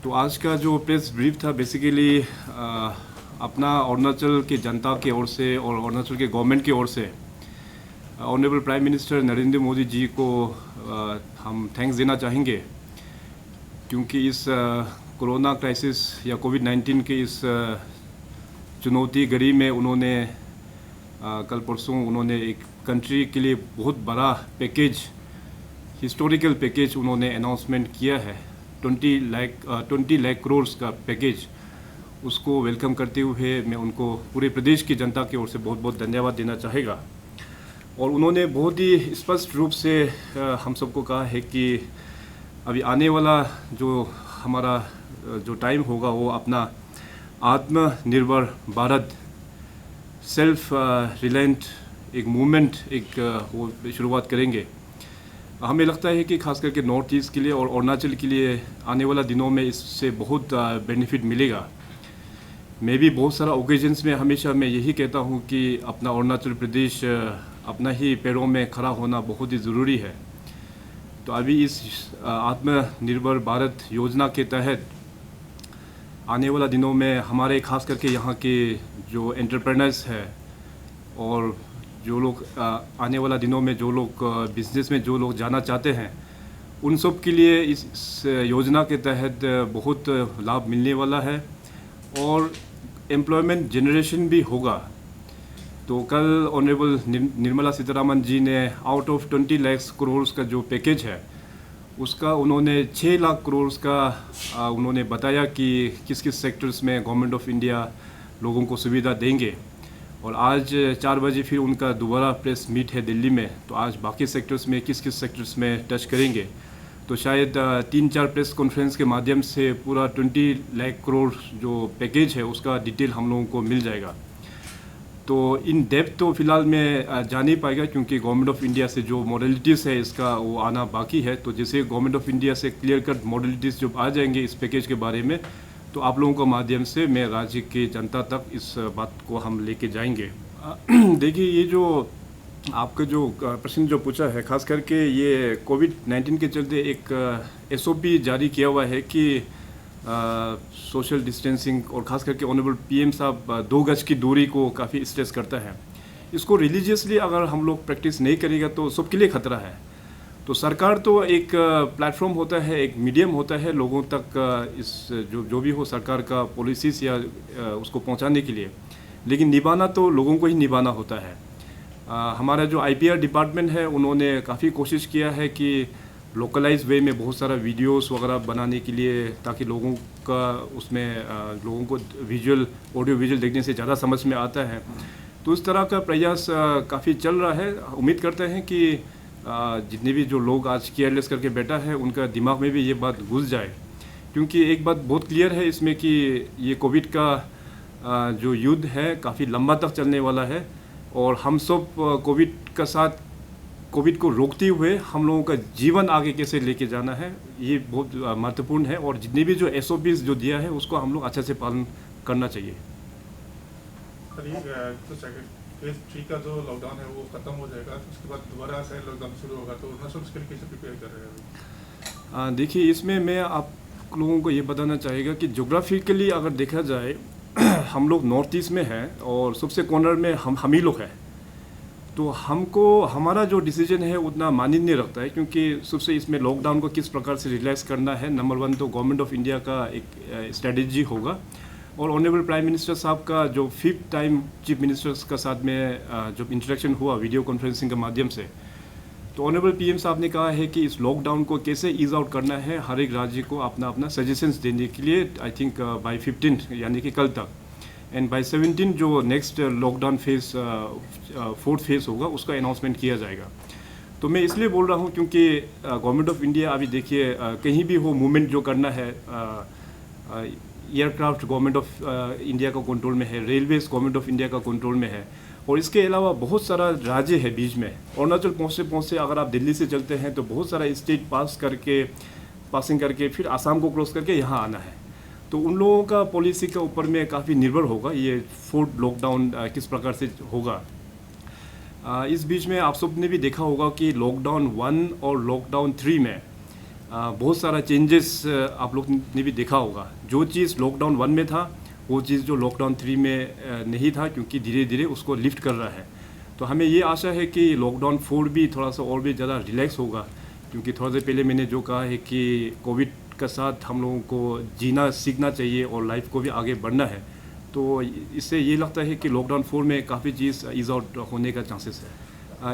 तो आज का जो प्रेस ब्रीफ था बेसिकली अपना अरुणाचल की जनता की ओर से और अरुणाचल के गवर्नमेंट की ओर से honourable prime minister Narendra Modi ji को हम थैंक्स देना चाहेंगे, क्योंकि इस कोरोना क्राइसिस या कोविड-19 के इस चुनौती घड़ी में उन्होंने कल परसों उन्होंने एक कंट्री के लिए बहुत बड़ा पैकेज, हिस्टोरिकल पैकेज उन्होंने अनाउंसमेंट किया है। 20 लाख करोड़ का पैकेज, उसको वेलकम करते हुए मैं उनको पूरे प्रदेश की जनता की ओर से बहुत बहुत धन्यवाद देना चाहेगा। और उन्होंने बहुत ही स्पष्ट रूप से हम सबको कहा है कि अभी आने वाला जो हमारा जो टाइम होगा वो अपना आत्मनिर्भर भारत, सेल्फ रिलायंट एक मूवमेंट वो शुरुआत करेंगे। हमें लगता है कि खास करके नॉर्थ ईस्ट के लिए और अरुणाचल के लिए आने वाला दिनों में इससे बहुत बेनिफिट मिलेगा। मैं भी बहुत सारा ओकेजन्स में हमेशा मैं यही कहता हूँ कि अपना अरुणाचल प्रदेश अपना ही पैरों में खड़ा होना बहुत ही ज़रूरी है। तो अभी इस आत्मनिर्भर भारत योजना के तहत आने वाला दिनों में हमारे खास करके यहाँ के जो एंटरप्रेनर्स हैं और जो लोग आने वाला दिनों में जो लोग बिज़नेस में जो लोग जाना चाहते हैं, उन सब के लिए इस योजना के तहत बहुत लाभ मिलने वाला है और एम्प्लॉयमेंट जनरेशन भी होगा। तो कल ऑनरेबल निर्मला सीतारमण जी ने आउट ऑफ 20 लाख करोड़ का जो पैकेज है उसका उन्होंने 6 लाख करोड़ का उन्होंने बताया कि किस किस सेक्टर्स में गवर्नमेंट ऑफ इंडिया लोगों को सुविधा देंगे। और आज 4 बजे फिर उनका दोबारा प्रेस मीट है दिल्ली में, तो आज बाकी सेक्टर्स में किस किस सेक्टर्स में टच करेंगे। तो शायद 3-4 प्रेस कॉन्फ्रेंस के माध्यम से पूरा 20 लाख करोड़ जो पैकेज है उसका डिटेल हम लोगों को मिल जाएगा। तो इन डेप्थ तो फिलहाल मैं जा नहीं पाएगा, क्योंकि गवर्नमेंट ऑफ इंडिया से जो मॉडलिटीज़ है इसका वो आना बाकी है। तो जैसे गवर्नमेंट ऑफ इंडिया से क्लियर कट मॉडलिटीज़ जब आ जाएंगे इस पैकेज के बारे में, तो आप लोगों के माध्यम से मैं राज्य की जनता तक इस बात को हम लेके जाएंगे। देखिए, ये जो आपका जो प्रश्न जो पूछा है, खास करके ये कोविड-19 के चलते एक SOP जारी किया हुआ है कि सोशल डिस्टेंसिंग और ख़ास करके ऑनरेबल PM साहब 2 गज की दूरी को काफ़ी स्ट्रेस करता है। इसको रिलीजियसली अगर हम लोग प्रैक्टिस नहीं करेगा तो सबके लिए ख़तरा है। तो सरकार तो एक प्लेटफॉर्म होता है, एक मीडियम होता है लोगों तक इस जो भी हो सरकार का पॉलिसीज़ या उसको पहुंचाने के लिए, लेकिन निभाना तो लोगों को ही निभाना होता है। हमारा जो IPR डिपार्टमेंट है उन्होंने काफ़ी कोशिश किया है कि लोकलाइज वे में बहुत सारा वीडियोस वगैरह बनाने के लिए, ताकि लोगों का उसमें लोगों को ऑडियो विजुअल देखने से ज़्यादा समझ में आता है। तो इस तरह का प्रयास काफ़ी चल रहा है। उम्मीद करते हैं कि जितने भी जो लोग आज केयरलेस करके बैठा है उनका दिमाग में भी ये बात घुस जाए, क्योंकि एक बात बहुत क्लियर है इसमें कि ये कोविड का जो युद्ध है काफ़ी लंबा तक चलने वाला है और हम सब कोविड को रोकते हुए हम लोगों का जीवन आगे कैसे लेके जाना है ये बहुत महत्वपूर्ण है। और जितने भी जो SOPs जो दिया है उसको हम लोग अच्छे से पालन करना चाहिए। फेज 3 का जो लॉकडाउन है वो खत्म हो जाएगा, तो उसके बाद दोबारा से लॉकडाउन शुरू होगा, तो अरुणाचल उसके लिए कैसे प्रिपेयर कर रहे हैं? देखिए, इसमें मैं आप लोगों को ये बताना चाहेगा कि जोग्राफिकली अगर देखा जाए हम लोग नॉर्थ ईस्ट में हैं और सबसे कॉर्नर में हम ही लोग हैं। तो हमको हमारा जो डिसीजन है उतना मानी नहीं रखता है, क्योंकि सबसे इसमें लॉकडाउन को किस प्रकार से रिलैक्स करना है, नंबर 1 तो गवर्नमेंट ऑफ इंडिया का एक स्ट्रेटजी होगा। और ऑनरेबल प्राइम मिनिस्टर साहब का जो 5th टाइम चीफ मिनिस्टर्स का साथ में जब इंटरेक्शन हुआ वीडियो कॉन्फ्रेंसिंग के माध्यम से, तो ऑनरेबल PM साहब ने कहा है कि इस लॉकडाउन को कैसे ईज आउट करना है, हर एक राज्य को अपना अपना सजेशंस देने के लिए आई थिंक बाय 15 यानी कि कल तक, एंड बाय 17 जो next lockdown phase 4th phase होगा उसका अनाउंसमेंट किया जाएगा। तो मैं इसलिए बोल रहा हूँ क्योंकि गवर्नमेंट ऑफ इंडिया अभी देखिए कहीं भी हो मूवमेंट जो करना है, एयरक्राफ्ट गवर्नमेंट ऑफ इंडिया का कंट्रोल में है, रेलवेज गवर्नमेंट ऑफ इंडिया का कंट्रोल में है, और इसके अलावा बहुत सारा राज्य है बीच में। अरुणाचल पहुँचते अगर आप दिल्ली से चलते हैं तो बहुत सारा स्टेट पासिंग करके फिर आसाम को क्रॉस करके यहाँ आना है। तो उन लोगों का पॉलिसी के ऊपर में काफ़ी निर्भर होगा ये 4th लॉकडाउन किस प्रकार से होगा। इस बीच में आप सब ने भी देखा होगा कि लॉकडाउन 1 और लॉकडाउन 3 में बहुत सारा चेंजेस आप लोग ने भी देखा होगा। जो चीज़ लॉकडाउन 1 में था वो चीज़ जो लॉकडाउन 3 में नहीं था, क्योंकि धीरे धीरे उसको लिफ्ट कर रहा है। तो हमें ये आशा है कि लॉकडाउन 4 भी थोड़ा सा और भी ज़्यादा रिलैक्स होगा, क्योंकि थोड़ा देर पहले मैंने जो कहा है कि कोविड का साथ हम लोगों को जीना सीखना चाहिए और लाइफ को भी आगे बढ़ना है। तो इससे ये लगता है कि लॉकडाउन 4 में काफ़ी चीज़ ईज आउट होने का चांसेस है।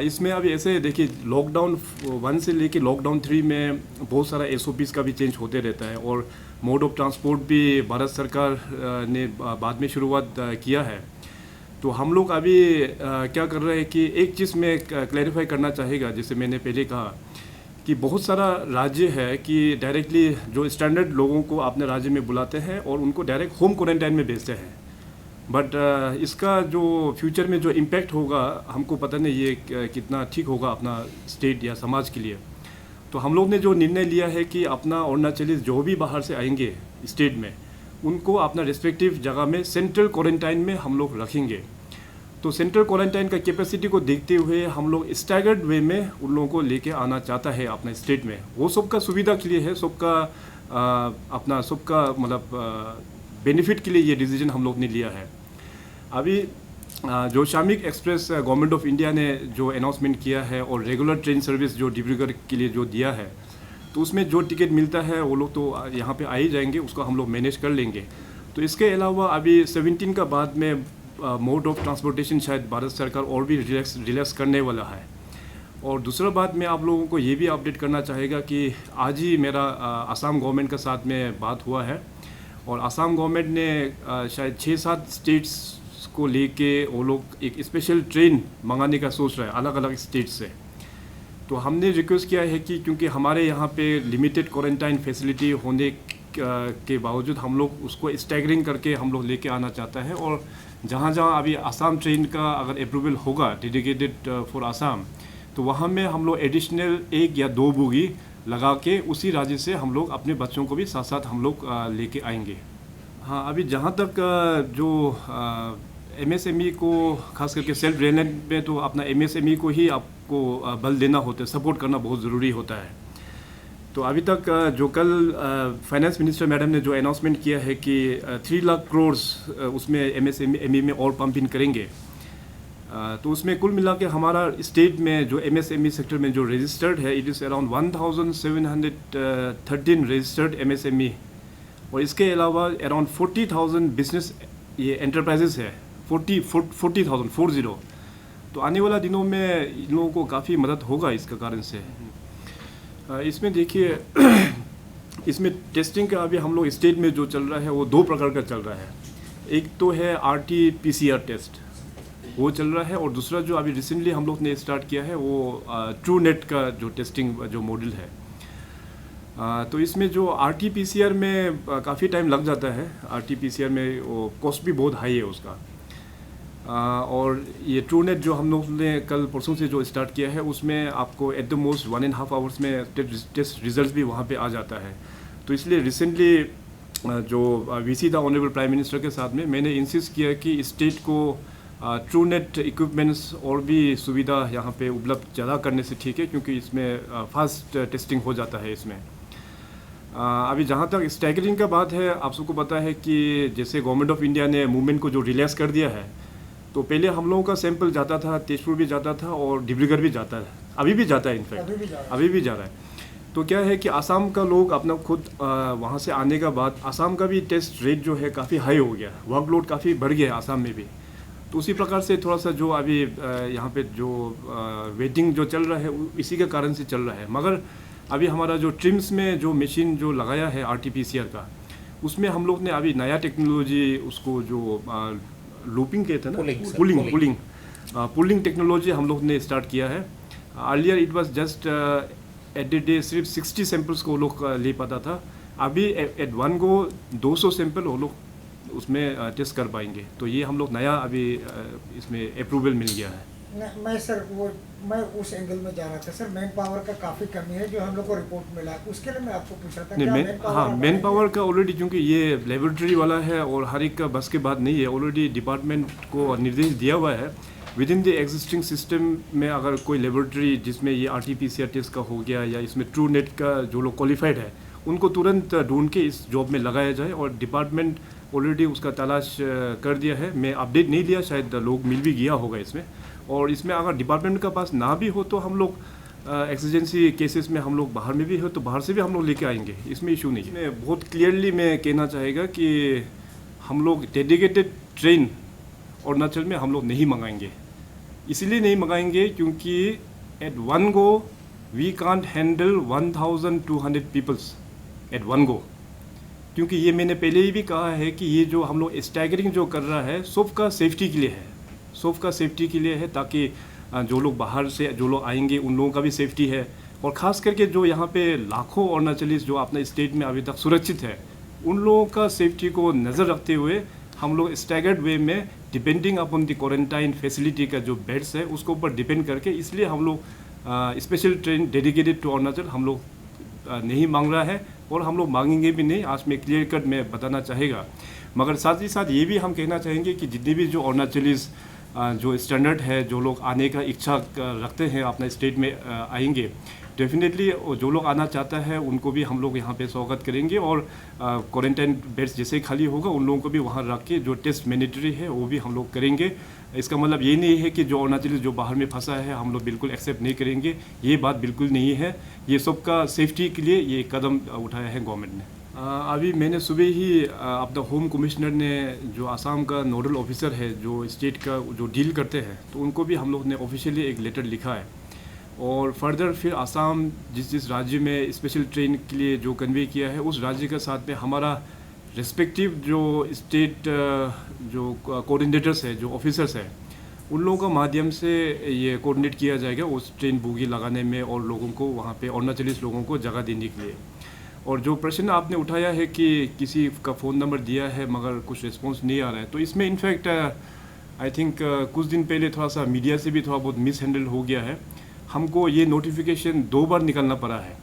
इसमें अभी ऐसे देखिए, लॉकडाउन 1 से लेके लॉकडाउन 3 में बहुत सारा SOPs का भी चेंज होते रहता है, और मोड ऑफ ट्रांसपोर्ट भी भारत सरकार ने बाद में शुरुआत किया है। तो हम लोग अभी क्या कर रहे हैं कि एक चीज़ में क्लैरिफाई करना चाहेगा, जैसे मैंने पहले कहा कि बहुत सारा राज्य है कि डायरेक्टली जो स्टैंडर्ड लोगों को अपने राज्य में बुलाते हैं और उनको डायरेक्ट होम क्वारंटाइन में भेजते हैं। बट इसका जो फ्यूचर में जो इम्पैक्ट होगा हमको पता नहीं, ये कितना ठीक होगा अपना स्टेट या समाज के लिए। तो हम लोग ने जो निर्णय लिया है कि अपना अरुणाचली जो भी बाहर से आएंगे स्टेट में, उनको अपना रिस्पेक्टिव जगह में सेंट्रल क्वारंटाइन में हम लोग रखेंगे। तो सेंट्रल क्वारंटाइन का कैपेसिटी को देखते हुए हम लोग स्टैगर्ड वे में उन लोगों को लेके आना चाहता है अपना स्टेट में। वो सबका सुविधा के लिए है, सबका अपना सबका मतलब बेनिफिट के लिए ये डिसीजन हम लोग ने लिया है। अभी जो श्रमिक एक्सप्रेस गवर्नमेंट ऑफ इंडिया ने जो अनाउंसमेंट किया है और रेगुलर ट्रेन सर्विस जो डिब्रूगढ़ के लिए जो दिया है, तो उसमें जो टिकट मिलता है वो लोग तो यहाँ पे आ ही जाएंगे, उसको हम लोग मैनेज कर लेंगे। तो इसके अलावा अभी 17 का बाद में मोड ऑफ ट्रांसपोर्टेशन शायद भारत सरकार और भी रिलैक्स करने वाला है। और दूसरा बात मैं आप लोगों को ये भी अपडेट करना चाहेगा कि आज ही मेरा असम गवर्नमेंट के साथ में बात हुआ है, और असम गवर्नमेंट ने शायद 6-7 स्टेट्स को लेके वो लोग एक स्पेशल ट्रेन मंगाने का सोच रहा है अलग अलग स्टेट से। तो हमने रिक्वेस्ट किया है कि क्योंकि हमारे यहाँ पे लिमिटेड क्वारंटाइन फैसिलिटी होने के बावजूद हम लोग उसको स्टैगरिंग करके हम लोग लेके आना चाहता है, और जहाँ जहाँ अभी आसाम ट्रेन का अगर अप्रूवल होगा डेडिकेटेड फॉर आसाम, तो वहाँ में हम लोग एडिशनल 1 या 2 बोगी लगा के उसी राज्य से हम लोग अपने बच्चों को भी साथ साथ हम लोग लेके आएंगे। हाँ, अभी जहाँ तक जो MSME को खास करके सेल्फ रिलायंट में, तो अपना MSME को ही आपको बल देना होता है, सपोर्ट करना बहुत ज़रूरी होता है। तो अभी तक जो कल फाइनेंस मिनिस्टर मैडम ने जो अनाउंसमेंट किया है कि 3 लाख करोड़ उसमें MSME में और पंप इन करेंगे, तो उसमें कुल मिला के हमारा स्टेट में जो MSME सेक्टर में जो रजिस्टर्ड है, it is around 1713 registered MSME, और इसके अलावा अराउंड 40,000 बिजनेस ये एंटरप्राइजेस है, 40,000। तो आने वाला दिनों में इन लोगों को काफ़ी मदद होगा इसका कारण से। इसमें देखिए इसमें टेस्टिंग का अभी हम लोग स्टेट में जो चल रहा है वो 2 प्रकार का चल रहा है। एक तो है RT-PCR टेस्ट, वो चल रहा है, और दूसरा जो अभी रिसेंटली हम लोग ने स्टार्ट किया है वो TrueNet का जो टेस्टिंग जो मॉडल है। तो इसमें जो RT-PCR में काफ़ी टाइम लग जाता है। RT-PCR में वो कॉस्ट भी बहुत हाई है उसका। और ये TrueNet जो हम लोग ने कल परसों से जो स्टार्ट किया है, उसमें आपको एट द मोस्ट 1.5 आवर्स में टेस्ट रिजल्ट भी वहाँ पे आ जाता है। तो इसलिए रिसेंटली जो VC the honourable prime minister के साथ में मैंने इंसिस्ट किया कि स्टेट को TrueNet इक्विपमेंट्स और भी सुविधा यहाँ पे उपलब्ध ज़्यादा करने से ठीक है, क्योंकि इसमें फास्ट टेस्टिंग हो जाता है इसमें। अभी जहाँ तक स्टैगरिंग का बात है, आप सबको पता है कि जैसे गवर्नमेंट ऑफ इंडिया ने मूवमेंट को जो रिलैक्स कर दिया है, तो पहले हम लोगों का सैंपल जाता था, तेजपुर भी जाता था और डिब्रूगढ़ भी जाता है, अभी भी जाता है, इनफैक्ट अभी भी जा रहा है। तो क्या है कि आसाम का लोग अपना खुद वहाँ से आने का बाद आसाम का भी टेस्ट रेट जो है काफ़ी हाई हो गया, वर्कलोड काफ़ी बढ़ गया है आसाम में भी। तो उसी प्रकार से थोड़ा सा जो अभी यहाँ पे जो वेटिंग जो चल रहा है इसी के कारण से चल रहा है। मगर अभी हमारा जो ट्रिम्स में जो मशीन जो लगाया है RT-PCR का, उसमें हम लोग ने अभी नया टेक्नोलॉजी उसको जो लूपिंग कहते हैं ना, पुलिंग टेक्नोलॉजी हम लोग ने स्टार्ट किया है। Earlier it was just at the day सिर्फ 60 सैंपल्स को वो लोग ले पाता था, अभी एट वन गो 200 सैंपल वो लोग उसमें टेस्ट कर पाएंगे। तो ये हम लोग नया अभी इसमें अप्रूवल मिल गया है। मैं उस एंगल में जा रहा था सर, मैन पावर का काफ़ी कमी है जो हम लोग को रिपोर्ट मिला, उसके लिए मैं आपको पूछ रहा था। मैन पावर का ऑलरेडी, क्योंकि ये लेबोरेटरी वाला है और हर एक का बस के बात नहीं है, ऑलरेडी डिपार्टमेंट को निर्देश दिया हुआ है with in the existing system में अगर कोई लेबोरेटरी जिसमें ये RT-PCR टेस्ट का हो गया या इसमें ट्रू नेट का जो लोग क्वालिफाइड है उनको तुरंत ढूंढ के इस जॉब में लगाया जाए। और डिपार्टमेंट ऑलरेडी उसका तलाश कर दिया है। मैं अपडेट नहीं लिया, शायद लोग मिल भी गया होगा इसमें। और इसमें अगर डिपार्टमेंट का पास ना भी हो तो हम लोग एक्सीजेंसी केसेस में हम लोग बाहर में भी हो तो बाहर से भी हम लोग लेके आएंगे, इसमें इशू नहीं है। मैं बहुत क्लियरली मैं कहना चाहेगा कि हम लोग डेडिकेटेड ट्रेन अरुणाचल में हम लोग नहीं मंगाएंगे। इसलिए नहीं मंगाएंगे क्योंकि at one go we can't handle 1200 peoples at one go. क्योंकि ये मैंने पहले ही भी कहा है कि ये जो हम लोग स्टैगरिंग जो कर रहा है सबका सेफ्टी के लिए है, सबका सेफ्टी के लिए है, ताकि जो लोग बाहर से जो लोग आएंगे उन लोगों का भी सेफ्टी है। और ख़ास करके जो यहाँ पे लाखों अरुणाचलीस जो अपने स्टेट में अभी तक सुरक्षित है उन लोगों का सेफ्टी को नज़र रखते हुए हम लोग स्टैगर्ड वे में depending upon the quarantine facility का जो बेड्स है उसके ऊपर डिपेंड करके, इसलिए हम लोग special train dedicated to Arunachal हम लोग नहीं मांग रहा है और हम लोग मांगेंगे भी नहीं। आज में क्लियर कट में बताना चाहेगा। मगर साथ ही साथ ये भी हम कहना चाहेंगे कि जितने भी जो अरुणाचलीस जो स्टैंडर्ड है, जो लोग आने का इच्छा रखते हैं अपने स्टेट में आएंगे, डेफिनेटली जो लोग आना चाहता है उनको भी हम लोग यहाँ पे स्वागत करेंगे। और क्वारंटाइन बेड्स जैसे ही खाली होगा उन लोगों को भी वहाँ रख के जो टेस्ट मैंडेटरी है वो भी हम लोग करेंगे। इसका मतलब ये नहीं है कि जो अरुणाचली जो बाहर में फंसा है हम लोग बिल्कुल एक्सेप्ट नहीं करेंगे, ये बात बिल्कुल नहीं है। ये सबका सेफ्टी के लिए ये कदम उठाया है गवर्नमेंट ने। अभी मैंने सुबह ही अपना होम कमिश्नर ने जो आसाम का नोडल ऑफिसर है जो स्टेट का जो डील करते हैं तो उनको भी हम लोग ने ऑफिशियली एक लेटर लिखा है। और फर्दर फिर आसाम जिस राज्य में स्पेशल ट्रेन के लिए जो कन्वे किया है उस राज्य के साथ में हमारा रेस्पेक्टिव जो स्टेट जो कोऑर्डिनेटर्स है, जो ऑफिसर्स है, उन लोगों का माध्यम से ये कोऑर्डिनेट किया जाएगा उस ट्रेन बोगी लगाने में और लोगों को वहाँ पे अरुणाचलीस लोगों को जगह देने के लिए। और जो प्रश्न आपने उठाया है कि किसी का फ़ोन नंबर दिया है मगर कुछ रिस्पॉन्स नहीं आ रहा है, तो इसमें इनफैक्ट आई थिंक कुछ दिन पहले थोड़ा सा मीडिया से भी थोड़ा बहुत मिस हैंडल हो गया है। हमको ये नोटिफिकेशन 2 बार निकालना पड़ा है।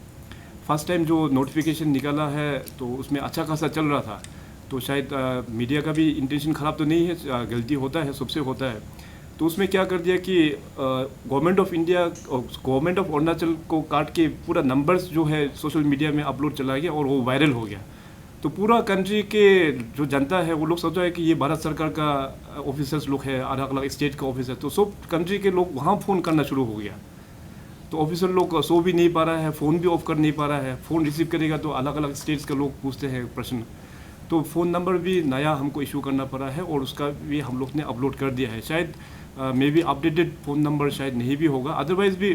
फर्स्ट टाइम जो नोटिफिकेशन निकाला है तो उसमें अच्छा खासा चल रहा था, तो शायद मीडिया का भी इंटेंशन ख़राब तो नहीं है, गलती होता है, सबसे होता है। तो उसमें क्या कर दिया कि गवर्नमेंट ऑफ इंडिया और गवर्नमेंट ऑफ अरुणाचल को काट के पूरा नंबर्स जो है सोशल मीडिया में अपलोड चला गया और वो वायरल हो गया। तो पूरा कंट्री के जो जनता है वो लोग सोचा है कि ये भारत सरकार का ऑफिसर्स लोग है, अलग अलग स्टेट का ऑफिसर, तो सब कंट्री के लोग वहाँ फ़ोन करना शुरू हो गया। तो ऑफिसर लोग सो भी नहीं पा रहा है, फ़ोन भी ऑफ कर नहीं पा रहा है। फ़ोन रिसीव करेगा तो अलग अलग स्टेट्स के लोग पूछते हैं प्रश्न, तो फ़ोन नंबर भी नया हमको इशू करना पड़ा है और उसका भी हम लोग ने अपलोड कर दिया है। शायद may be updated phone number शायद नहीं भी होगा, अदरवाइज़ भी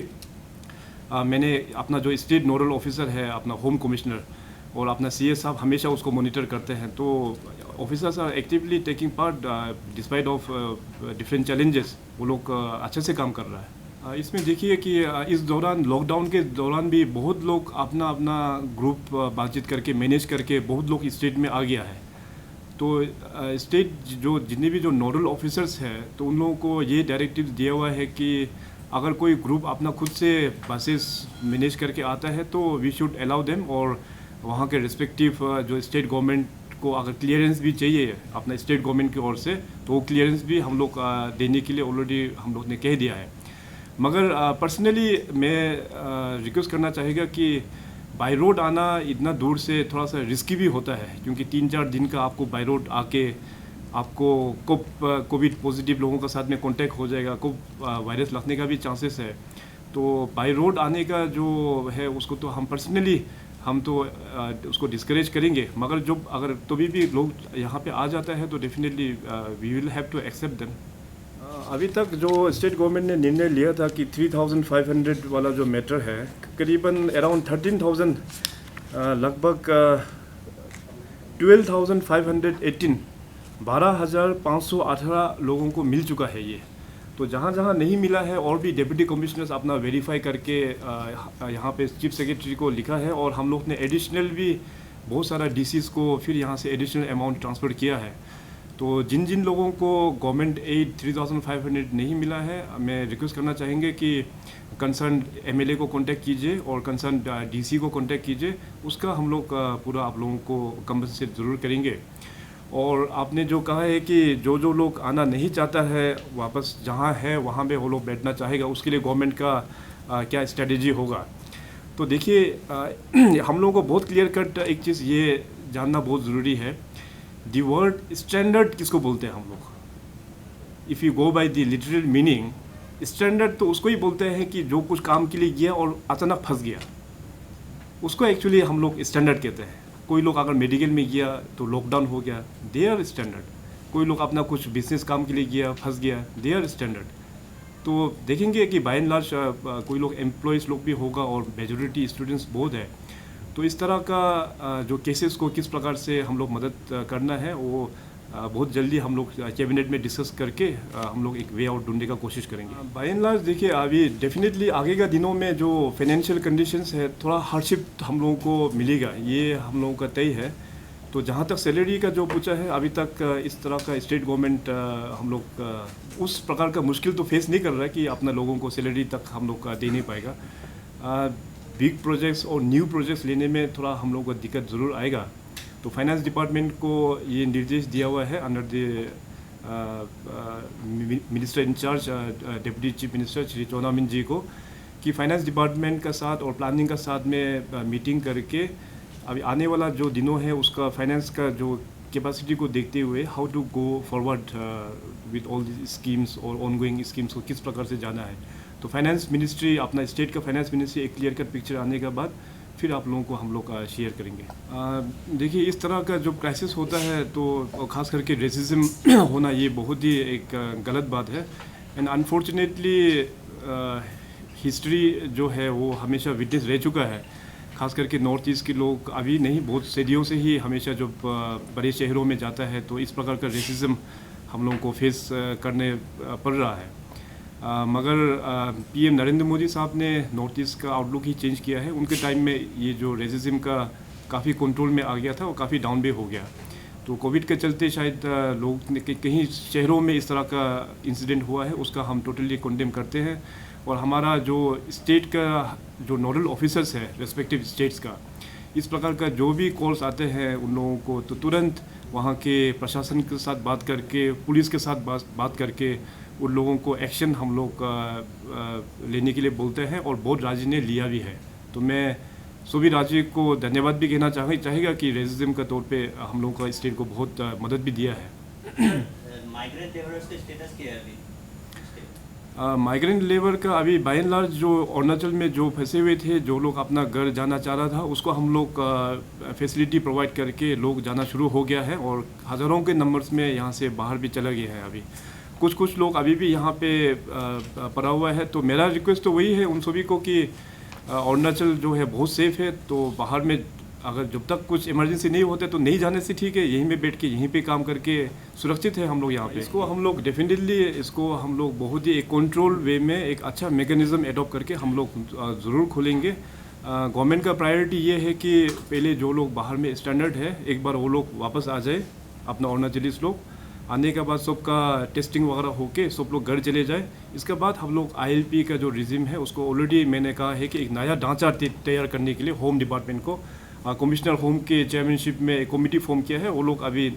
मैंने अपना जो स्टेट नोडल ऑफिसर है, अपना होम कमिश्नर और अपना CS साहब हमेशा उसको मॉनिटर करते हैं। तो officers are actively taking part despite of different challenges, वो लोग अच्छे से काम कर रहा है। इसमें देखिए कि इस दौरान लॉकडाउन के दौरान भी बहुत लोग अपना अपना ग्रुप बातचीत करके मैनेज करके बहुत लोग स्टेट में आ गया है। तो स्टेट जो जितने भी जो नोडल ऑफिसर्स हैं तो उन लोगों को ये डायरेक्टिव दिया हुआ है कि अगर कोई ग्रुप अपना खुद से बसेस मैनेज करके आता है तो वी शुड अलाउ देम, और वहाँ के रिस्पेक्टिव जो स्टेट गवर्नमेंट को अगर क्लियरेंस भी चाहिए अपना स्टेट गवर्नमेंट की ओर से तो वो क्लियरेंस भी हम लोग देने के लिए ऑलरेडी हम लोग ने कह दिया है। मगर पर्सनली मैं रिक्वेस्ट करना चाहेगा कि बाई रोड आना इतना दूर से थोड़ा सा रिस्की भी होता है, क्योंकि 3-4 दिन का आपको बाई रोड आके आपको कब कोविड पॉजिटिव लोगों के साथ में कांटेक्ट हो जाएगा, कब वायरस लगने का भी चांसेस है। तो बाई रोड आने का जो है उसको तो हम पर्सनली हम तो उसको डिस्करेज करेंगे, मगर जो अगर तो भी लोग यहाँ पे आ जाता है तो definitely we will have to accept them. अभी तक जो स्टेट गवर्नमेंट ने निर्णय लिया था कि 3500 वाला जो मैटर है करीबन अराउंड 13,000 लगभग 12,518 12,518 लोगों को मिल चुका है ये। तो जहाँ जहाँ नहीं मिला है और भी डिप्टी कमिश्नर्स अपना वेरीफाई करके यहाँ पे चीफ सेक्रेटरी को लिखा है, और हम लोग ने एडिशनल भी बहुत सारा DCs को फिर यहाँ से एडिशनल अमाउंट ट्रांसफ़र किया है। तो जिन जिन लोगों को गवर्नमेंट एड 3,500 नहीं मिला है, मैं रिक्वेस्ट करना चाहेंगे कि कंसर्न MLA को कांटेक्ट कीजिए और कंसर्न DC को कांटेक्ट कीजिए, उसका हम लोग पूरा आप लोगों को कंपनसेट ज़रूर करेंगे। और आपने जो कहा है कि जो जो लोग आना नहीं चाहता है वापस जहाँ है वहाँ पे वो लोग बैठना चाहेगा, उसके लिए गवर्नमेंट का क्या स्ट्रेटजी होगा। तो देखिए हम लोगों को बहुत क्लियर कट एक चीज़ ये जानना बहुत ज़रूरी है, दी वर्ड स्टैंडर्ड किसको बोलते हैं हम लोग। If you go by the literal meaning, standard तो उसको ही बोलते हैं कि जो कुछ काम के लिए गया और अचानक फंस गया, उसको एक्चुअली हम लोग स्टैंडर्ड कहते हैं। कोई लोग अगर मेडिकल में गया तो लॉकडाउन हो गया, दे आर स्टैंडर्ड। कोई लोग अपना कुछ बिजनेस काम के लिए गया, फंस गया, दे आर स्टैंडर्ड। तो देखेंगे कि बाय एंड लार्ज कोई लोग एम्प्लॉयज़ लोग भी होगा और मेजोरिटी स्टूडेंट्स बहुत है। तो इस तरह का जो केसेस को किस प्रकार से हम लोग मदद करना है वो बहुत जल्दी हम लोग कैबिनेट में डिस्कस करके हम लोग एक वे आउट ढूंढने का कोशिश करेंगे। बाय एंड लार्ज देखिए अभी डेफिनेटली आगे का दिनों में जो फाइनेंशियल कंडीशंस है थोड़ा हार्डशिप हम लोगों को मिलेगा, ये हम लोगों का तय है। तो जहाँ तक सैलरी का जो पूछा है, अभी तक इस तरह का स्टेट गवर्नमेंट हम लोग उस प्रकार का मुश्किल तो फेस नहीं कर रहा है कि अपना लोगों को सैलरी तक हम लोग दे नहीं पाएगा। बिग प्रोजेक्ट्स और न्यू प्रोजेक्ट्स लेने में थोड़ा हम लोग को दिक्कत ज़रूर आएगा। तो फाइनेंस डिपार्टमेंट को ये निर्देश दिया हुआ है under the minister in charge deputy chief minister Shri Chowna Mein ji को, कि फाइनेंस डिपार्टमेंट का साथ और प्लानिंग का साथ में मीटिंग करके अभी आने वाला जो दिनों है उसका फाइनेंस का जो कैपेसिटी को देखते हुए how to go forward with all the schemes और ऑनगोइंग स्कीम्स को किस प्रकार से जाना है। तो फाइनेंस मिनिस्ट्री, अपना स्टेट का फाइनेंस मिनिस्ट्री एक क्लियर कट पिक्चर आने के बाद फिर आप लोगों को हम लोग शेयर करेंगे। देखिए इस तरह का जो क्राइसिस होता है तो खास करके रेसिज्म होना ये बहुत ही एक गलत बात है। एंड अनफॉर्चुनेटली हिस्ट्री जो है वो हमेशा विटनेस रह चुका है। खास करके नॉर्थ ईस्ट के लोग अभी नहीं, बहुत सदियों से ही हमेशा जो बड़े शहरों में जाता है तो इस प्रकार का रेसिज्म हम लोगों को फेस करने पड़ रहा है। मगर पीएम नरेंद्र मोदी साहब ने नॉर्थ ईस्ट का आउटलुक ही चेंज किया है। उनके टाइम में ये जो रेसिज्म का काफ़ी कंट्रोल में आ गया था और काफ़ी डाउन भी हो गया। तो कोविड के चलते शायद लोग कहीं शहरों में इस तरह का इंसिडेंट हुआ है, उसका हम टोटली कंडेम करते हैं। और हमारा जो स्टेट का जो नोडल ऑफिसर्स है रेस्पेक्टिव स्टेट्स का, इस प्रकार का जो भी कॉल्स आते हैं उन लोगों को तो तुरंत वहाँ के प्रशासन के साथ बात करके, पुलिस के साथ बात करके उन लोगों को एक्शन हम लोग लेने के लिए बोलते हैं और बहुत राज्य ने लिया भी है। तो मैं सभी राज्य को धन्यवाद भी कहना चाहेगा कि रेसिज्म का तौर पे हम लोगों का स्टेट को बहुत मदद भी दिया है। माइग्रेंट लेबरर्स का स्टेटस क्या है अभी? माइग्रेंट लेबर का अभी बाय एंड लार्ज जो अरुणाचल में जो फंसे हुए थे, जो लोग अपना घर जाना चाह रहा था, उसको हम लोग फैसिलिटी प्रोवाइड करके लोग जाना शुरू हो गया है और हज़ारों के नंबर्स में यहाँ से बाहर भी चला गया है। अभी कुछ लोग अभी भी यहाँ पे पड़ा हुआ है। तो मेरा रिक्वेस्ट तो वही है उन सभी को कि अरुणाचल जो है बहुत सेफ़ है, तो बाहर में अगर जब तक कुछ इमरजेंसी नहीं होते तो नहीं जाने से ठीक है, यहीं पे बैठ के यहीं पे काम करके सुरक्षित है हम लोग यहाँ पे। इसको हम लोग डेफिनेटली इसको हम लोग बहुत ही एक कंट्रोल वे में एक अच्छा मैकेनिज्म एडॉप्ट करके हम लोग ज़रूर खोलेंगे। गवर्नमेंट का प्रायोरिटी ये है कि पहले जो लोग बाहर में स्टैंडर्ड है एक बार वो लोग वापस आ जाए, अपना अरुणाचलीस लोग आने के बाद सबका टेस्टिंग वगैरह होके सब लोग घर चले जाए। इसके बाद हम लोग ILP का जो रिजिम है उसको ऑलरेडी मैंने कहा है कि एक नया ढांचा तैयार करने के लिए होम डिपार्टमेंट को कमिश्नर होम के चेयरमैनशिप में एक कमेटी फॉर्म किया है। वो लोग अभी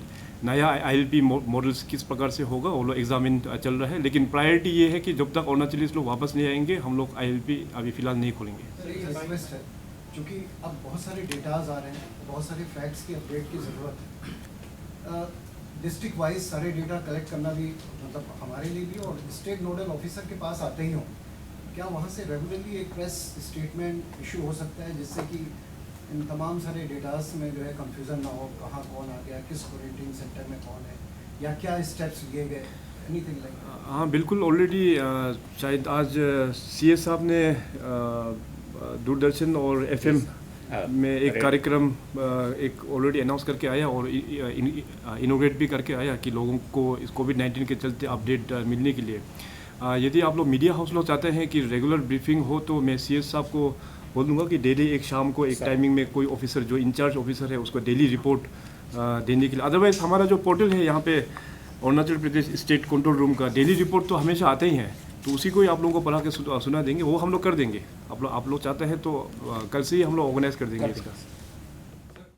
नया ILP मॉडल्स किस प्रकार से होगा वो लोग एग्जामिन चल रहा है। लेकिन प्रायोरिटी ये है कि जब तक अरुणाचलीस लोग वापस नहीं आएंगे हम लोग ILP अभी फ़िलहाल नहीं खोलेंगे। क्योंकि अब बहुत सारे डेटाज आ रहे हैं, बहुत सारे फैक्ट्स की अपडेट की ज़रूरत है। डिस्ट्रिक्ट वाइज सारे डेटा कलेक्ट करना भी मतलब हमारे लिए भी और स्टेट नोडल ऑफिसर के पास आते ही हों, क्या वहाँ से रेगुलरली एक प्रेस स्टेटमेंट इशू हो सकता है जिससे कि इन तमाम सारे डेटास में जो है कंफ्यूजन ना हो, कहाँ कौन आ गया, किस क्वारंटीन सेंटर में कौन है, या क्या स्टेप्स लिए गए, एनीथिंग लाइक? हाँ बिल्कुल, ऑलरेडी शायद आज CS साहब ने दूरदर्शन और FM में एक कार्यक्रम एक ऑलरेडी अनाउंस करके आया और इनोग्रेट भी करके आया कि लोगों को इस कोविड-19 के चलते अपडेट मिलने के लिए यदि आप लोग मीडिया हाउस लोग चाहते हैं कि रेगुलर ब्रीफिंग हो तो मैं CS साहब को बोल दूँगा कि डेली एक शाम को एक टाइमिंग में कोई ऑफिसर जो इंचार्ज ऑफिसर है उसको डेली रिपोर्ट देने के लिए। अदरवाइज़ हमारा जो पोर्टल है यहाँ पे Arunachal Pradesh state control room का डेली रिपोर्ट तो हमेशा आते ही हैं, तो उसी को ही आप लोगों को पढ़ा के सुना देंगे, वो हम लोग कर देंगे। आप लोग चाहते हैं तो कल से ही हम लोग ऑर्गेनाइज कर देंगे इसका।